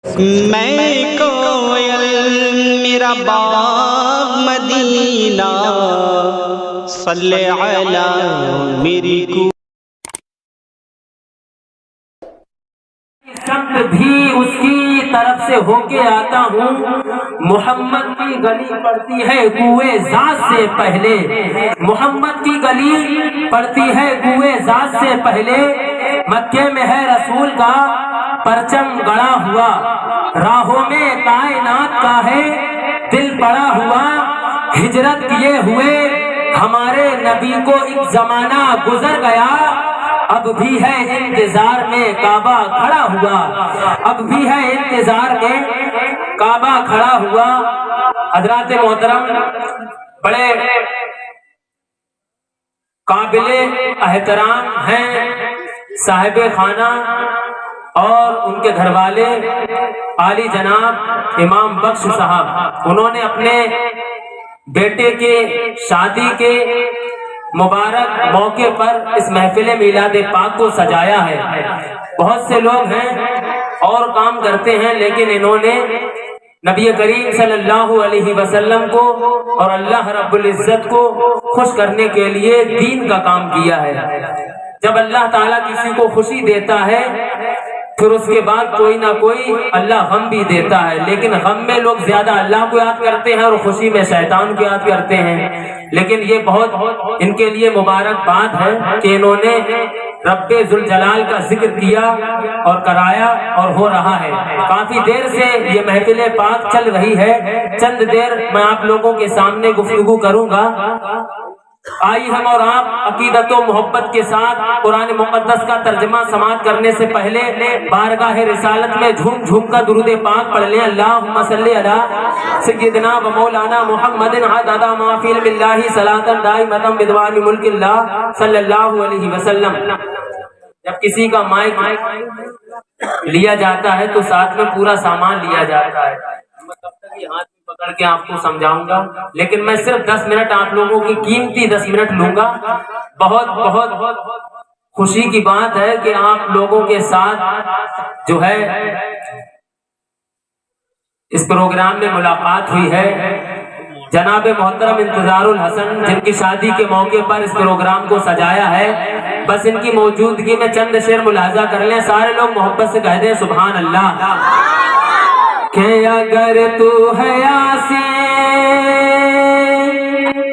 میں کوئل میرا باغ مدینہ صلی علی میری کو سمت بھی اس کی طرف سے ہو کے آتا ہوں۔ محمد کی گلی پڑتی ہے کوئے ذات سے پہلے، محمد کی گلی پڑتی ہے کوئے ذات سے پہلے، مکے میں ہے رسول کا پرچم گڑا ہوا، راہوں میں کائنات کا ہے دل پڑا ہوا، ہجرت کیے ہوئے ہمارے نبی کو ایک زمانہ گزر گیا، اب بھی ہے انتظار میں کعبہ کھڑا ہوا، اب بھی ہے انتظار میں کعبہ کھڑا ہوا۔ حضرات محترم، بڑے قابل احترام ہیں صاحب خانہ اور ان کے گھر والے عالی جناب امام بخش صاحب، انہوں نے اپنے بیٹے کے شادی کے مبارک موقع پر اس محفل میلاد پاک کو سجایا ہے۔ بہت سے لوگ ہیں اور کام کرتے ہیں، لیکن انہوں نے نبی کریم صلی اللہ علیہ وسلم کو اور اللہ رب العزت کو خوش کرنے کے لیے دین کا کام کیا ہے۔ جب اللہ تعالیٰ کسی کو خوشی دیتا ہے پھر اس کے بعد کوئی نہ کوئی اللہ غم بھی دیتا ہے، لیکن غم میں لوگ زیادہ اللہ کو یاد کرتے ہیں اور خوشی میں شیطان کو یاد کرتے ہیں۔ لیکن یہ بہت ان کے لیے مبارک بات ہے کہ انہوں نے رب ذوالجلال کا ذکر کیا اور کرایا اور ہو رہا ہے۔ کافی دیر سے یہ محفل پاک چل رہی ہے، چند دیر میں آپ لوگوں کے سامنے گفتگو کروں گا۔ آئی ہم اور آپ عقیدت و محبت کے ساتھ قرآن مقدس کا ترجمہ سماعت کرنے سے پہلے بارگاہ رسالت میں جھوم جھوم کا درود پاک پڑھ لیں۔ اللہم صلی علی سیدنا و مولانا محمد عدد ما فی علم اللہ صلاۃ دائمۃ بدوام ملک اللہ صلی اللہ علیہ وسلم۔ جب کسی کا مائک لیا جاتا ہے تو ساتھ میں پورا سامان لیا جاتا ہے۔ تب تک یہ ہاتھ پکڑ کے آپ کو سمجھاؤں گا، لیکن میں صرف 10 منٹ آپ لوگوں کی قیمتی 10 منٹ لوں گا۔ بہت بہت خوشی کی بات ہے کہ آپ لوگوں کے ساتھ جو ہے اس پروگرام میں ملاقات ہوئی ہے۔ جناب محترم انتظار الحسن جن کی شادی کے موقع پر اس پروگرام کو سجایا ہے، بس ان کی موجودگی میں چند شعر ملاحظہ کر لیں، سارے لوگ محبت سے کہہ دیں سبحان اللہ۔ کہ اگر تو ہے آسی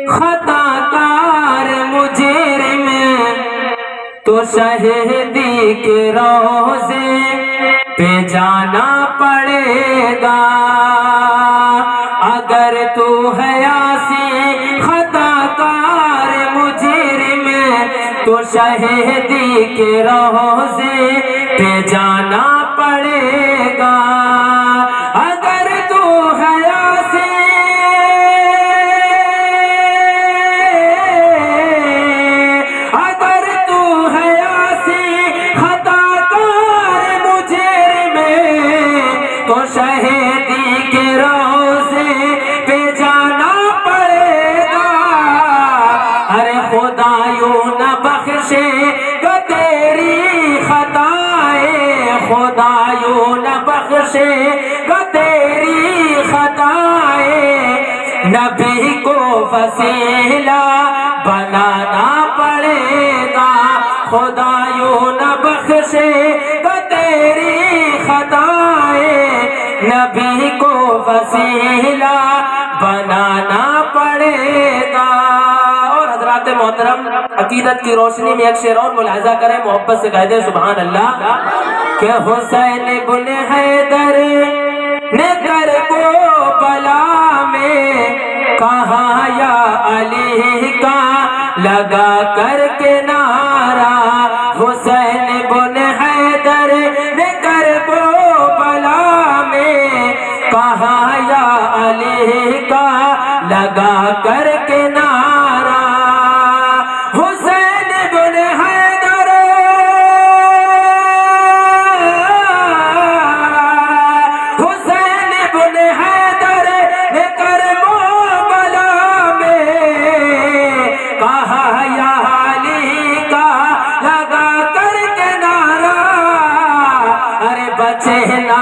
خطا کار مجرم تو شہیدی کے روزے پہ جانا پڑے گا، اگر تو ہے آسی خطا کار مجرم تو شہیدی کے روزے پہ جانا پڑے گا، اگر تو حیاسی اگر تو حیاسی خطا کار مجرم تو شہیدی کے روزے پہ جانا پڑے گا، ارے خدا یوں نہ بخشے گا تیری خطائیں، خدا یوں نہ بخشے گا تیری خطائیں، نبی کو وسیلہ بنانا پڑے گا، خدا یوں نہ بخشے گا تیری خطائیں، نبی کو وسیلہ بنانا پڑے گا۔ اور حضرات محترم، عقیدت کی روشنی میں ایک شعر اور ملاحظہ کریں، محبت سے کہہ دیں سبحان اللہ۔ کہ حسین بن حیدر نے کربلا میں کہا یا علی کا لگا کر کے نعرہ، حسین بن حیدر نے کربلا میں کہا یا علی کا لگا کر کے نعرہ، حسین بن حیدر حسین بن حیدر نے کربلا میں کہا یا علی کا لگا کر کے نعرہ، ارے بچے نہ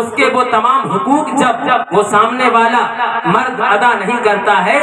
اس کے وہ تمام حقوق جب وہ سامنے والا مرد ادا نہیں کرتا ہے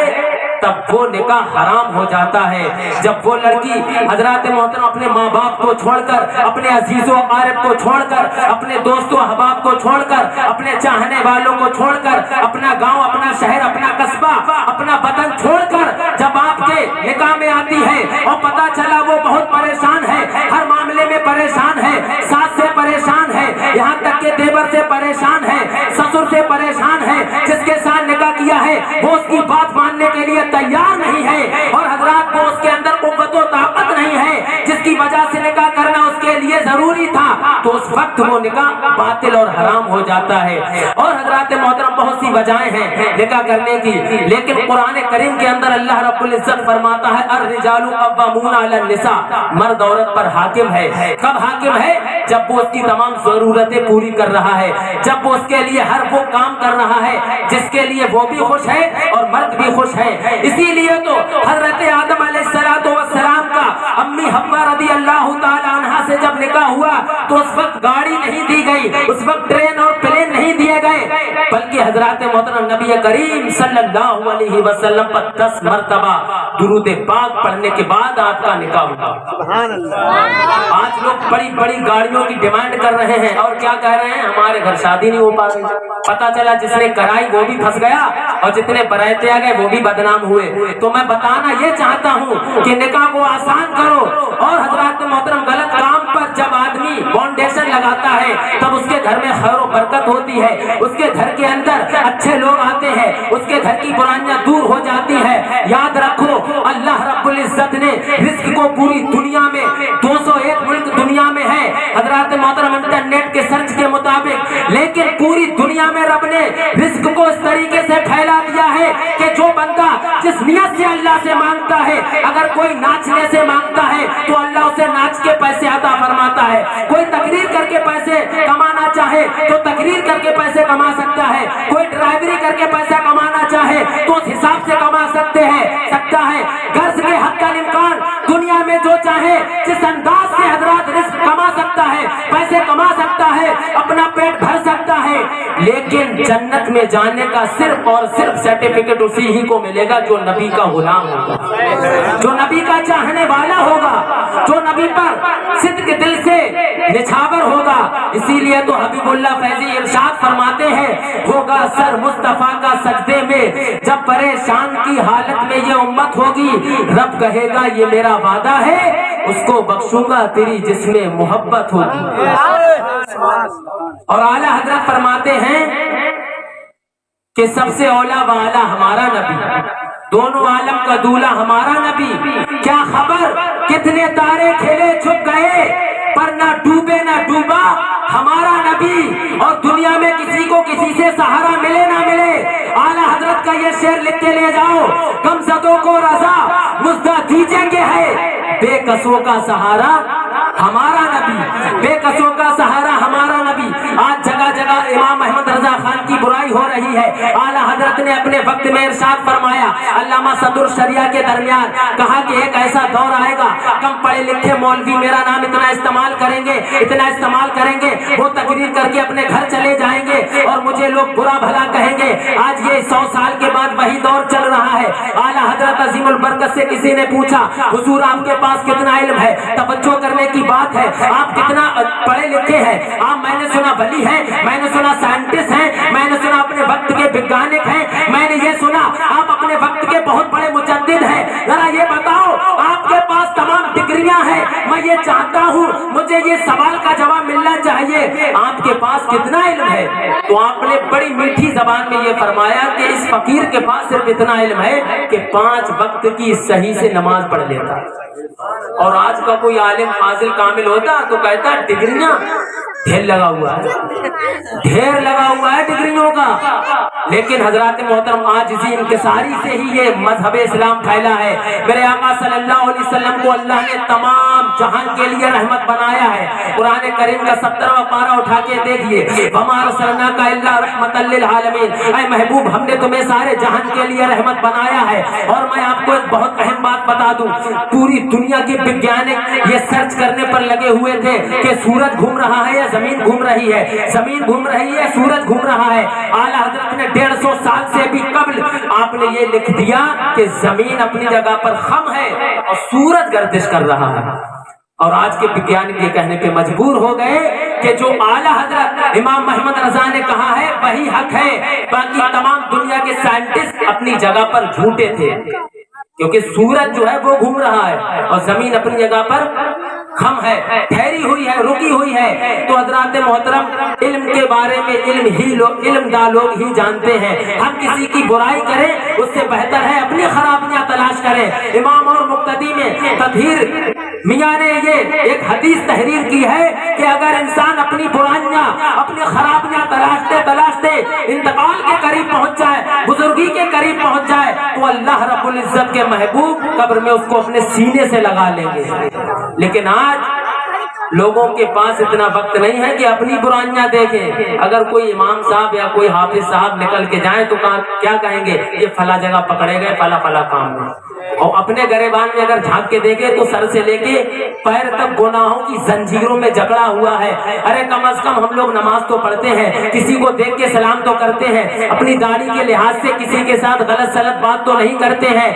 تب وہ نکاح حرام ہو جاتا ہے۔ جب وہ لڑکی حضرات محترم اپنے ماں باپ کو چھوڑ کر، اپنے عزیز و اقارب کو چھوڑ کر، اپنے دوست و احباب کو چھوڑ کر، اپنے چاہنے والوں کو چھوڑ کر، اپنا گاؤں، اپنا شہر، اپنا قصبہ، اپنا وطن چھوڑ کر جب آپ کے نکاح میں آتی ہے اور پتا چلا وہ بہت پریشان ہے، ہر معاملے میں پریشان ہے، ساس سے پریشان ہے، یہاں تک کہ دیور سے پریشان ہے، سسر سے پریشان ہے، جس کے ساتھ نکاح کیا ہے وہ اس کی بات ماننے کے لیے تیار نہیں ہے، اور حضرات وہ اس کے اندر قوت و طاقت نہیں ہے جس کی وجہ سے نکاح کرنا اس کے لیے ضروری تھا، تو اس وقت وہ نکاح باطل اور حرام ہو جاتا ہے۔ اور حضرات محترم بہت سی وجہیں ہیں نکاح کرنے کی، لیکن قرآن کریم کے اندر اللہ رب العزت فرماتا ہے الرجال قوامون علی النساء، مرد عورت پر حاکم ہے۔ کب حاکم ہے؟ جب وہ اس کی تمام ضرورتیں پوری کر رہا ہے، جب وہ اس کے لیے ہر وہ کام کر رہا ہے جس کے لیے وہ بھی خوش ہے اور مرد بھی خوش ہے۔ اسی لیے تو حضرت آدم علیہ السلام کا امی حوا رضی اللہ تعالی عنہا سے جب نکاح ہوا تو اس وقت گاڑی نہیں دی گئی، اس وقت ٹرین اور پلین نہیں دیے گئے، بلکہ حضرات محترم نبی کریم صلی اللہ علیہ وسلم پر 10 مرتبہ درود پاک پڑھنے کے بعد آپ کا نکاح ہوا۔ سبحان اللہ۔ آج لوگ بڑی بڑی گاڑیوں کی ڈیمانڈ کر رہے ہیں اور کیا کہہ رہے ہیں، ہمارے گھر شادی نہیں ہو پا رہی۔ پتا چلا جس نے کرائی وہ بھی پھنس گیا اور جتنے برائتے آ گئے وہ بھی بدنام ہوئے۔ تو میں بتانا یہ چاہتا ہوں کہ نکاح کو آسان کرو، اور حضرات محترم غلط کام پر جب آدمی فاؤنڈیشن لگاتا ہے تب اس کے گھر میں خیر و برکت ہوتی ہے، اس کے گھر کے اندر اچھے لوگ آتے ہیں، اس کے گھر کی برائیاں دور ہو جاتی ہے۔ یاد رکھو اللہ رب العزت نے رزق کو پوری دنیا میں 201 ملک دنیا میں ہے حضرات محترم انٹرنیٹ کے سرچ کے مطابق، لیکن پوری دنیا میں رب نے رزق کو اس طریقے سے پھیلا دیا ہے کہ جو بندہ جس نیت سے اللہ سے مانگتا ہے، اگر کوئی ناچنے سے مانگتا ہے تو اللہ اسے ناچ کے پیسے عطا فرماتا ہے، کوئی تقریر کر کے پیسے کمانا چاہے تو تقریر کر کے پیسے کما سکتا ہے، کوئی ڈرائیوری کر کے پیسہ کمانا چاہے تو اس حساب سے کما سکتا ہے۔ غرض کے حد کا امکان دنیا میں جو چاہے جس انداز سے حضرات رزق کما سکتا ہے، پیسے کما سکتا ہے، اپنا پیٹ بھر سکتا ہے، لیکن جنت میں جانے کا صرف اور صرف سرٹیفکیٹ اسی ہی کو ملے گا جو نبی کا غلام ہوگا، جو نبی کا چاہنے والا ہوگا، جو نبی پر صدق دل سے نچھاور ہوگا۔ اسی لیے تو حبیب اللہ فیضی ارشاد فرماتے ہیں ہوگا سر مصطفیٰ کا سجدے میں، جب پریشان کی حالت میں یہ امت ہوگی، رب کہے گا یہ میرا وعدہ ہے، اس کو بخشوں گا تیری جس میں محبت ہوگی۔ اور اعلیٰ حضرت فرماتے ہیں کہ سب سے اولا والا ہمارا نبی، دونوں عالم کا دولہ ہمارا نبی، کیا خبر کتنے تارے کھلے چھپ گئے پر نہ ڈوبے نہ ڈوبا ہمارا نبی، اور دنیا میں کسی کو کسی سے سہارا ملے نہ ملے، اعلیٰ حضرت کا یہ شعر لکھ کے لے جاؤ، غم زدوں کو رضا مزدہ دیجیں گے ہے، بے قصوں کا سہارا ہمارا نبی، بے قصوں کا سہارا ہمارا نبی۔ آج جگہ جگہ امام احمد رضا خان کی برائی ہو رہی ہے، اعلیٰ حضرت نے اپنے وقت میں ارشاد فرمایا، علامہ صدر شریعہ کے درمیان کہا کہ ایک ایسا دور آئے گا کم پڑھے لکھے مولوی میرا نام اتنا استعمال کریں گے، اتنا استعمال کریں گے، وہ تقریر کر کے اپنے گھر چلے جائیں گے اور مجھے لوگ برا بھلا کہیں گے۔ آج یہ 100 سال کے بعد وہی دور چل رہا ہے۔ اعلیٰ حضرت عظیم البرکت سے کسی نے پوچھا حضور آپ کے پاس کتنا علم ہے؟ توجہ کرنے کی بات ہے، آپ کتنا پڑھے لکھے ہیں؟ آپ میں نے سنا ولی ہیں، میں نے سنا سائنٹسٹ ہیں، میں نے سنا اپنے وقت کے ویگانک ہیں، میں نے یہ سنا آپ اپنے وقت کے بہت بڑے مجدد ہیں، ذرا یہ بتاؤ آپ کے پاس تمام ڈگریاں ہیں، میں یہ چاہتا ہوں مجھے یہ سوال کا جواب ملنا چاہیے آپ کے پاس کتنا علم ہے؟ تو آپ نے بڑی میٹھی زبان میں یہ فرمایا کہ اس فقیر کے پاس صرف اتنا علم ہے کہ 5 وقت کی صحیح سے نماز پڑھ لیتا ہے۔ اور آج کا کوئی عالم فاضل کامل ہوتا تو کہتا ڈگریاں ڈھیر لگا ہوا ہے، ڈھیر لگا ہوا ہے ڈگریوں کا، لیکن حضرات محترم عاجزی انکساری سے ہی یہ مذہب اسلام پھیلا ہے۔ میرے آقا صلی اللہ علیہ وسلم کو اللہ نے تمام جہان کے لیے رحمت بنایا ہے۔ قرآن کریم کا 17واں پارہ اٹھا کے دیکھیے، وما ارسلناک الا رحمۃ للعالمین، اے محبوب ہم نے تمہیں سارے جہان کے لیے رحمت بنایا ہے۔ اور میں آپ کو ایک بہت اہم بات بتا دوں، پوری دنیا کے وگیانک یہ سرچ کرنے پر لگے ہوئے تھے کہ سورج گھوم رہا ہے یا زمین گھوم رہی ہے، زمین گھوم رہی ہے سورج گھوم رہا ہے۔ اعلیٰ حضرت نے 150 سال سے بھی قبل آپ نے یہ لکھ دیا کہ زمین اپنی جگہ پر خم ہے اور سورج گردش کر رہا ہے۔ اور آج کے وگیانک یہ کہنے پہ مجبور ہو گئے کہ جو اعلیٰ حضرت امام محمد رضا نے کہا ہے وہی حق ہے، باقی تمام دنیا کے سائنٹسٹ اپنی جگہ پر جھوٹے تھے، کیونکہ سورج جو ہے وہ گھوم رہا ہے اور زمین اپنی جگہ پر خم ہے، ٹھہری ہوئی ہے، رکی ہوئی ہے۔ تو حضرات محترم، علم کے بارے میں علم داں لوگ ہی جانتے ہیں، ہم کسی کی برائی کریں اس سے بہتر ہے اپنی خرابیاں تلاش کریں۔ امام اور مقتدی میں تطہیر میاں نے یہ ایک حدیث تحریر کی ہے کہ اگر انسان اپنی برائیاں اپنی خرابیاں تلاشتے انتقال کے قریب پہنچ جائے، بزرگی کے قریب پہنچ جائے، تو اللہ رب العزت کے محبوب قبر میں اس کو اپنے سینے سے لگا لیں گے۔ لیکن آج لوگوں کے پاس اتنا وقت نہیں ہے کہ اپنی برائیاں دیکھیں۔ اگر کوئی امام صاحب یا کوئی حافظ صاحب نکل کے جائیں تو کیا کہیں گے؟ یہ فلاں جگہ پکڑے گئے فلاں کام میں۔ اور اپنے گریبان میں اگر جھانک کے دیکھے تو سر سے لے کے پیر تک گناہوں کی زنجیروں میں جکڑا ہوا ہے۔ ارے کم از کم ہم لوگ نماز تو پڑھتے ہیں، کسی کو دیکھ کے سلام تو کرتے ہیں، اپنی داڑھی کے لحاظ سے کسی کے ساتھ غلط سلط بات تو نہیں کرتے ہیں۔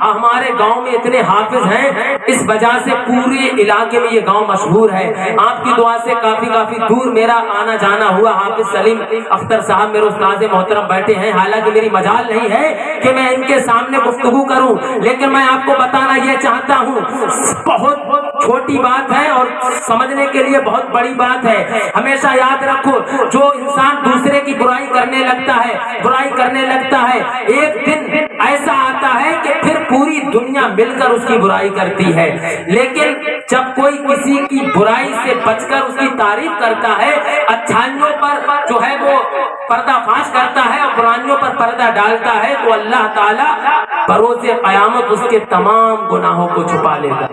ہمارے گاؤں میں اتنے حافظ ہیں، اس وجہ سے پورے علاقے میں یہ گاؤں مشہور ہے۔ آپ کی دعا سے کافی دور میرا آنا جانا ہوا۔ حافظ سلیم اختر صاحب میرے استاد محترم بیٹھے ہیں، حالانکہ میری مجال نہیں ہے کہ میں ان کے سامنے گفتگو کروں، لیکن میں آپ کو بتانا یہ چاہتا ہوں، بہت چھوٹی بات ہے اور سمجھنے کے لیے بہت بڑی بات ہے۔ ہمیشہ یاد رکھو، جو انسان دوسرے کی برائی کرنے لگتا ہے ایک دن ایسا آتا ہے کہ پھر پوری دنیا مل کر اس کی برائی کرتی ہے، لیکن جب کوئی کسی کی برائی سے بچ کر اس کی تعریف کرتا ہے، اچھائیوں پر جو ہے وہ پردہ فاش کرتا ہے اور برائیوں پر پردہ ڈالتا ہے، تو اللہ تعالیٰ بروز قیامت اس کے تمام گناہوں کو چھپا لے گا۔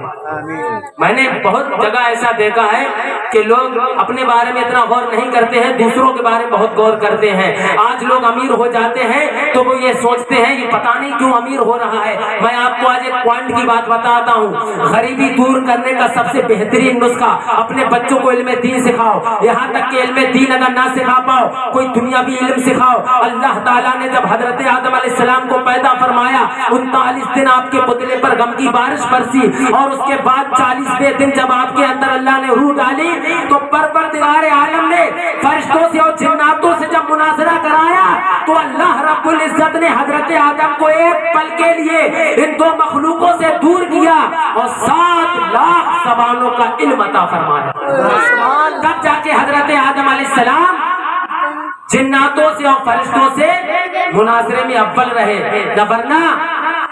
میں نے بہت جگہ ایسا دیکھا ہے کہ لوگ اپنے بارے میں اتنا غور نہیں کرتے ہیں، دوسروں کے بارے میں بہت غور کرتے ہیں۔ آج لوگ امیر ہو جاتے ہیں تو وہ یہ سوچتے ہیں یہ پتہ نہیں کیوں امیر ہو رہا ہے۔ میں آپ کو آج ایک پوائنٹ کی بات بتاتا ہوں، غریبی دور کرنے کا سب سے بہترین نسخہ، اپنے بچوں کو علم دین سکھاؤ، یہاں تک کہ علم دین اگر نہ سکھا پاؤ کوئی دنیاوی علم سکھاؤ۔ اللہ تعالیٰ نے جب حضرت آدم علیہ السلام کو پیدا فرمایا، 39 دن آپ کے پتلے پر غم کی بارش برسی، اور اس کے بعد 40ویں دن جب آپ کے اندر اللہ نے روح ڈالی تو پروردگار عالم نے فرشتوں سے اور جناتوں سے جب مناظرہ کرایا تو اللہ رب العزت نے حضرت آدم کو ایک پل کے لیے ان دو مخلوقوں سے دور کیا اور 7 لاکھ زبانوں کا علم عطا فرمایا۔ تب جا کے حضرت آدم علیہ السلام جناتوں سے اور فرشتوں سے مناظرے میں اول رہے، نہ ورنہ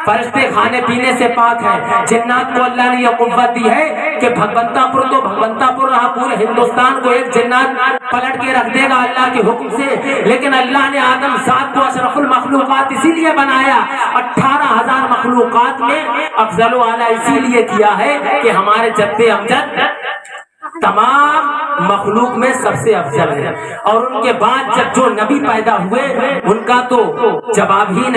فرشتے کھانے پینے سے پاک ہیں۔ جنات کو اللہ نے یہ قوت دی ہے کہ بھگونتا پور تو بھگونتا پور رہا، پورے ہندوستان کو ایک جنات پلٹ کے رکھ دے گا اللہ کے حکم سے، لیکن اللہ نے آدم ذات کو اشرف المخلوقات اسی لیے بنایا، 18,000 مخلوقات میں افضل و اعلیٰ اسی لیے کیا ہے کہ ہمارے جد امجد تمام مخلوق میں سب سے افضل ہے، اور ان کے بعد جب جو نبی پیدا ہوئے ان کا تو جواب ہی نہیں۔